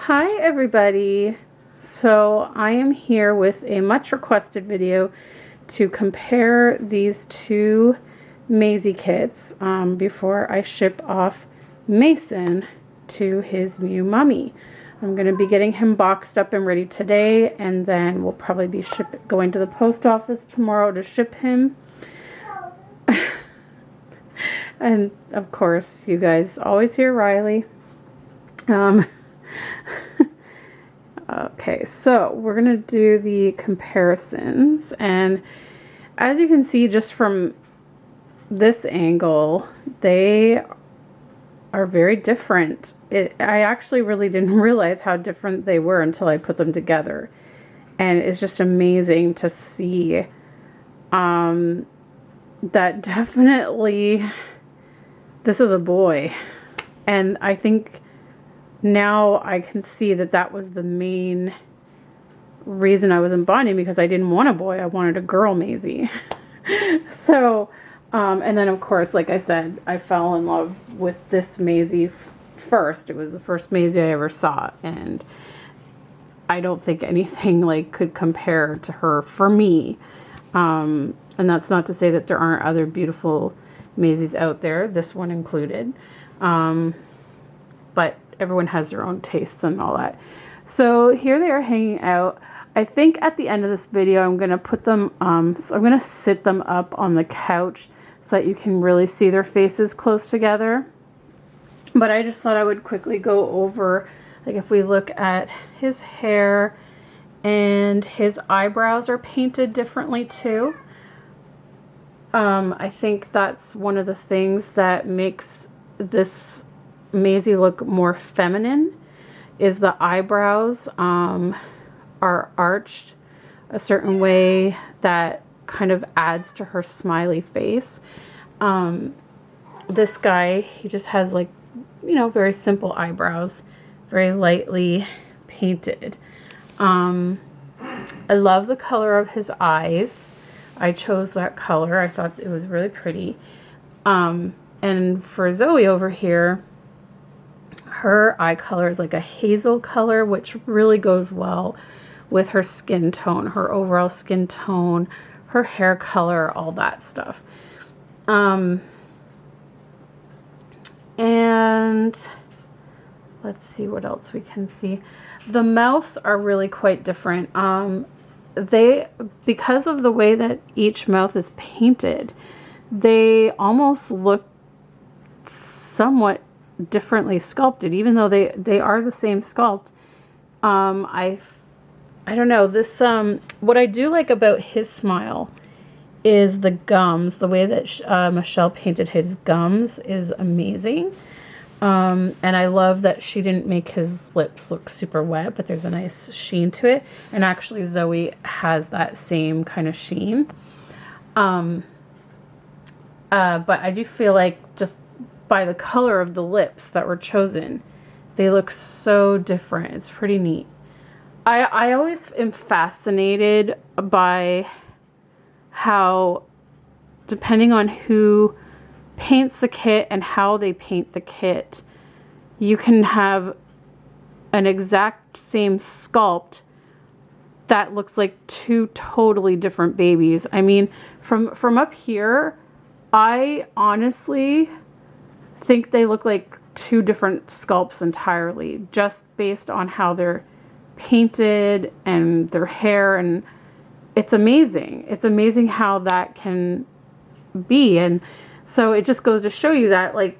Hi everybody. So I am here with a much requested video to compare these two Maizie kits before I ship off Mason to his new mommy. I'm going to be getting him boxed up and ready today, and then we'll probably be going to the post office tomorrow to ship him. And of course, you guys always hear Riley. Okay, so we're gonna do the comparisons, and as you can see just from this angle, they are very different. I actually really didn't realize how different they were until I put them together, and it's just amazing to see that definitely this is a boy. And I think now I can see that that was the main reason I wasn't bonding, because I didn't want a boy. I wanted a girl Maizie. So, and then of course, like I said, I fell in love with this Maizie first. It was the first Maizie I ever saw, and I don't think anything like could compare to her for me. And that's not to say that there aren't other beautiful Maizies out there, this one included. But everyone has their own tastes and all that. So here they are hanging out. I think at the end of this video, I'm going to put them, so I'm going to sit them up on the couch so that you can really see their faces close together. But I just thought I would quickly go over, like if we look at his hair, and his eyebrows are painted differently too. I think that's one of the things that makes this Maizie look more feminine, is the eyebrows are arched a certain way that kind of adds to her smiley face. This guy, he just has, like, you know, very simple eyebrows, very lightly painted. I love the color of his eyes. I chose that color. I thought it was really pretty. And for Zoe over here, her eye color is like a hazel color, which really goes well with her skin tone, her overall skin tone, her hair color, all that stuff. And let's see what else we can see. The mouths are really quite different. Because of the way that each mouth is painted, they almost look somewhat differently sculpted, even though they are the same sculpt. I don't know, this what I do like about his smile is the gums. The way that Michelle painted his gums is amazing. And I love that she didn't make his lips look super wet, but there's a nice sheen to it. And actually Zoe has that same kind of sheen. But I do feel like just by the color of the lips that were chosen, they look so different. It's pretty neat. I always am fascinated by how, depending on who paints the kit and how they paint the kit, you can have an exact same sculpt that looks like two totally different babies. I mean, from up here, I honestly think they look like two different sculpts entirely, just based on how they're painted and their hair, and it's amazing. It's amazing how that can be. And so it just goes to show you that, like,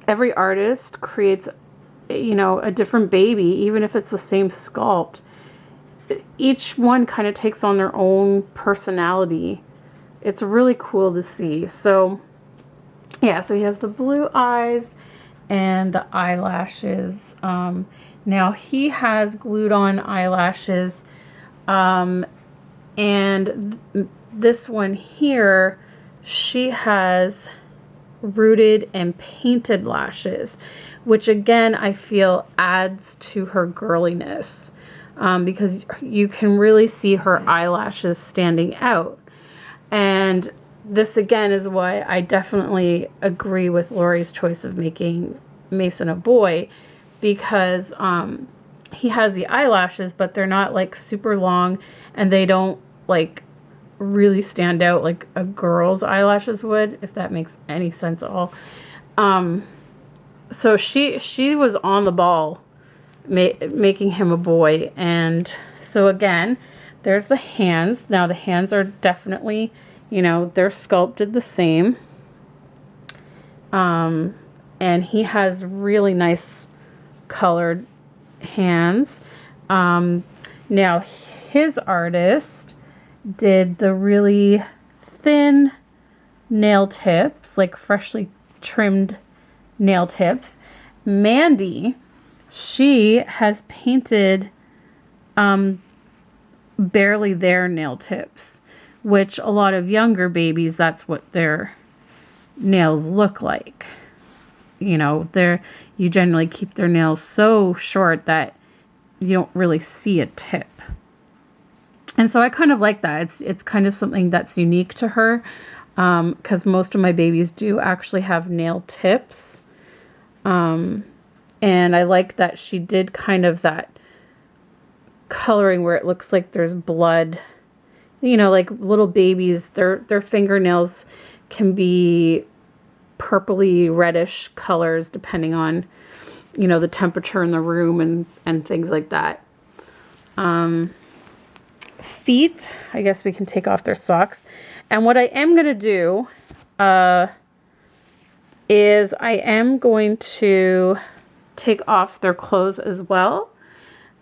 every artist creates, you know, a different baby, even if it's the same sculpt. Each one kind of takes on their own personality. It's really cool to see. So yeah, so he has the blue eyes and the eyelashes. Now he has glued on eyelashes, and this one here, she has rooted and painted lashes, which again I feel adds to her girliness, because you can really see her eyelashes standing out. And this again is why I definitely agree with Lori's choice of making Mason a boy, because he has the eyelashes, but they're not like super long, and they don't like really stand out like a girl's eyelashes would, if that makes any sense at all. So she was on the ball making him a boy. And so again, there's the hands. Now the hands are definitely, you know, they're sculpted the same. And he has really nice colored hands. Now his artist did the really thin nail tips, like freshly trimmed nail tips. Mandy, she has painted barely their nail tips, which a lot of younger babies, that's what their nails look like. You know, you generally keep their nails so short that you don't really see a tip. And so I kind of like that. It's kind of something that's unique to her, because most of my babies do actually have nail tips. And I like that she did kind of that coloring where it looks like there's blood. You know, like little babies, their fingernails can be purpley reddish colors depending on, you know, the temperature in the room and things like that. Feet, I guess we can take off their socks. And what I am going to do is I am going to take off their clothes as well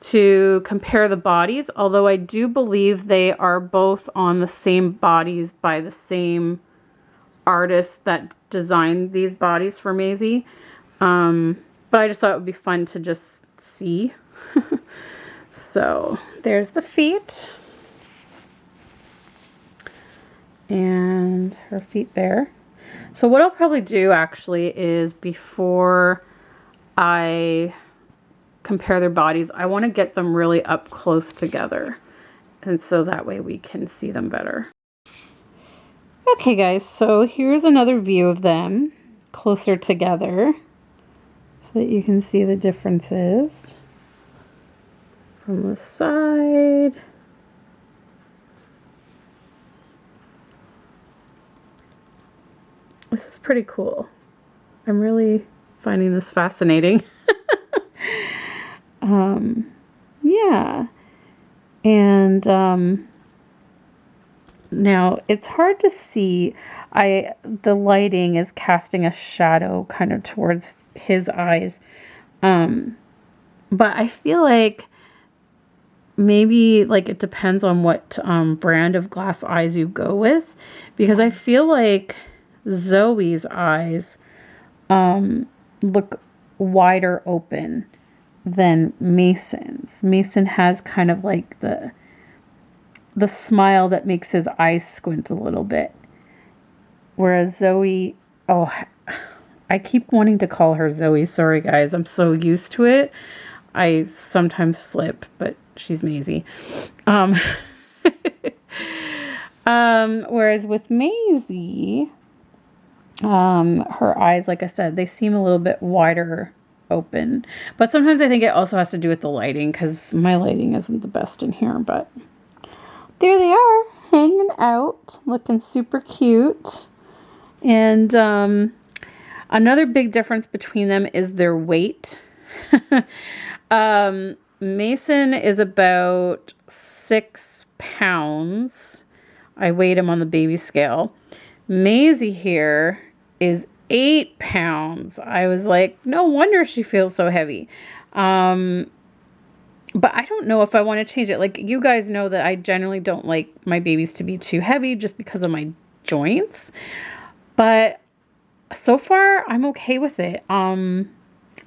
to compare the bodies, although I do believe they are both on the same bodies by the same artist that designed these bodies for Maizie. But I just thought it would be fun to just see. So there's the feet. And her feet there. So what I'll probably do actually is, before I compare their bodies, I want to get them really up close together. And so that way we can see them better. Okay guys, so here's another view of them closer together so that you can see the differences from the side. This is pretty cool. I'm really finding this fascinating. Yeah. And now it's hard to see. The lighting is casting a shadow kind of towards his eyes. But I feel like maybe like it depends on what brand of glass eyes you go with, because I feel like Zoe's eyes look wider open than Mason's. Mason has kind of like the smile that makes his eyes squint a little bit, whereas Zoe, oh, I keep wanting to call her Zoe. Sorry guys, I'm so used to it. I sometimes slip, but she's Maizie. Whereas with Maizie, her eyes, like I said, they seem a little bit wider open. But sometimes I think it also has to do with the lighting, because my lighting isn't the best in here. But there they are, hanging out, looking super cute. And another big difference between them is their weight. Mason is about 6 pounds. I weighed him on the baby scale. Maizie here is 8 pounds. I was like, no wonder she feels so heavy. But I don't know if I want to change it. Like, you guys know that I generally don't like my babies to be too heavy just because of my joints. But so far, I'm okay with it.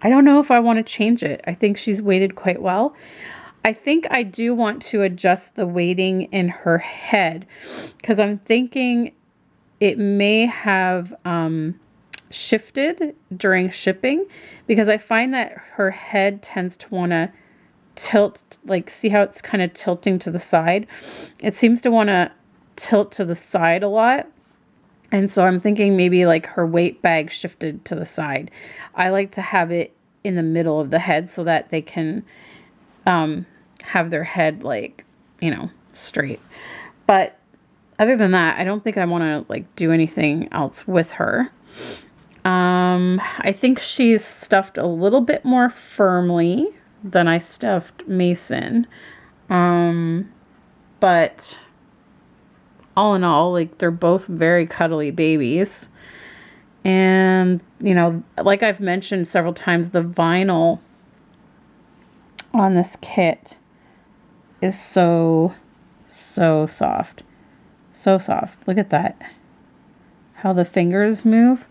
I don't know if I want to change it. I think she's weighted quite well. I think I do want to adjust the weighting in her head, because I'm thinking it may have shifted during shipping, because I find that her head tends to want to tilt, like, see how it's kind of tilting to the side? It seems to want to tilt to the side a lot. And so I'm thinking maybe like her weight bag shifted to the side. I like to have it in the middle of the head so that they can have their head like, you know, straight. But other than that, I don't think I want to like do anything else with her. I think she's stuffed a little bit more firmly than I stuffed Mason. But all in all, like, they're both very cuddly babies. And, you know, like I've mentioned several times, the vinyl on this kit is so soft. So soft. Look at that. How the fingers move.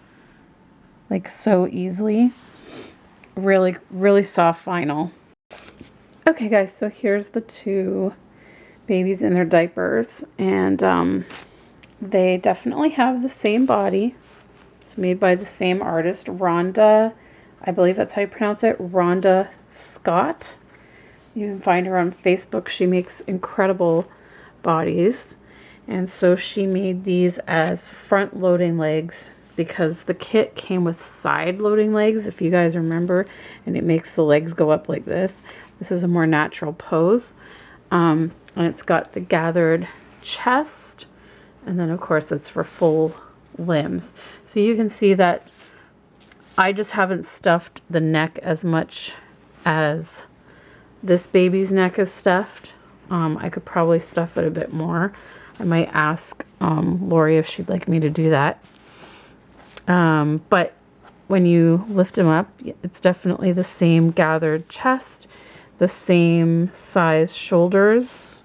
Like, so easily. Really, really soft vinyl. Okay, guys, so here's the two babies in their diapers. And they definitely have the same body. It's made by the same artist, Rhonda. I believe that's how you pronounce it. Rhonda Scott. You can find her on Facebook. She makes incredible bodies. And so she made these as front loading legs because the kit came with side loading legs, if you guys remember, and it makes the legs go up like this. This is a more natural pose. And it's got the gathered chest, and then of course it's for full limbs. So you can see that I just haven't stuffed the neck as much as this baby's neck is stuffed. I could probably stuff it a bit more. I might ask Lori if she'd like me to do that. But when you lift him up, it's definitely the same gathered chest, the same size shoulders,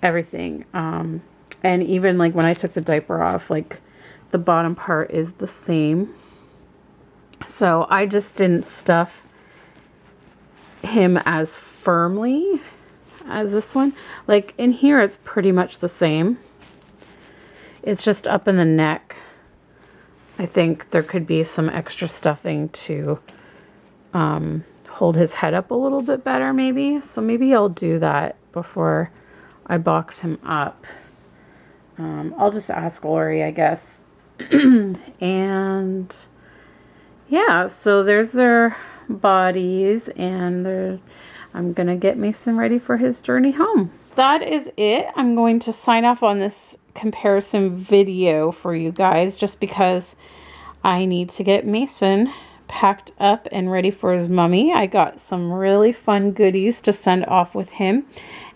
everything. And even like when I took the diaper off, like the bottom part is the same. So I just didn't stuff him as firmly as this one. Like in here, it's pretty much the same. It's just up in the neck. I think there could be some extra stuffing to hold his head up a little bit better, maybe. So maybe I'll do that before I box him up. I'll just ask Lori, I guess. And yeah, so there's their bodies, and I'm gonna get Mason ready for his journey home. That is it. I'm going to sign off on this comparison video for you guys just because I need to get Mason packed up and ready for his mommy. I got some really fun goodies to send off with him,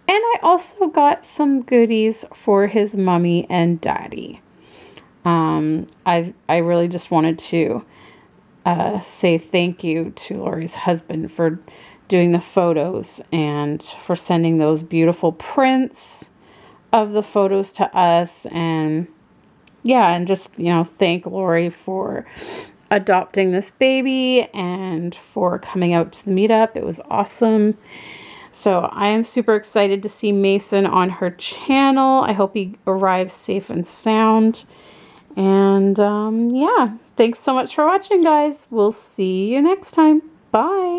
and I also got some goodies for his mommy and daddy. I really just wanted to say thank you to Lori's husband for doing the photos and for sending those beautiful prints of the photos to us. And yeah, and just, you know, thank Lori for adopting this baby and for coming out to the meetup. It was awesome. So I am super excited to see Mason on her channel. I hope he arrives safe and sound. And yeah, thanks so much for watching, guys. We'll see you next time. Bye.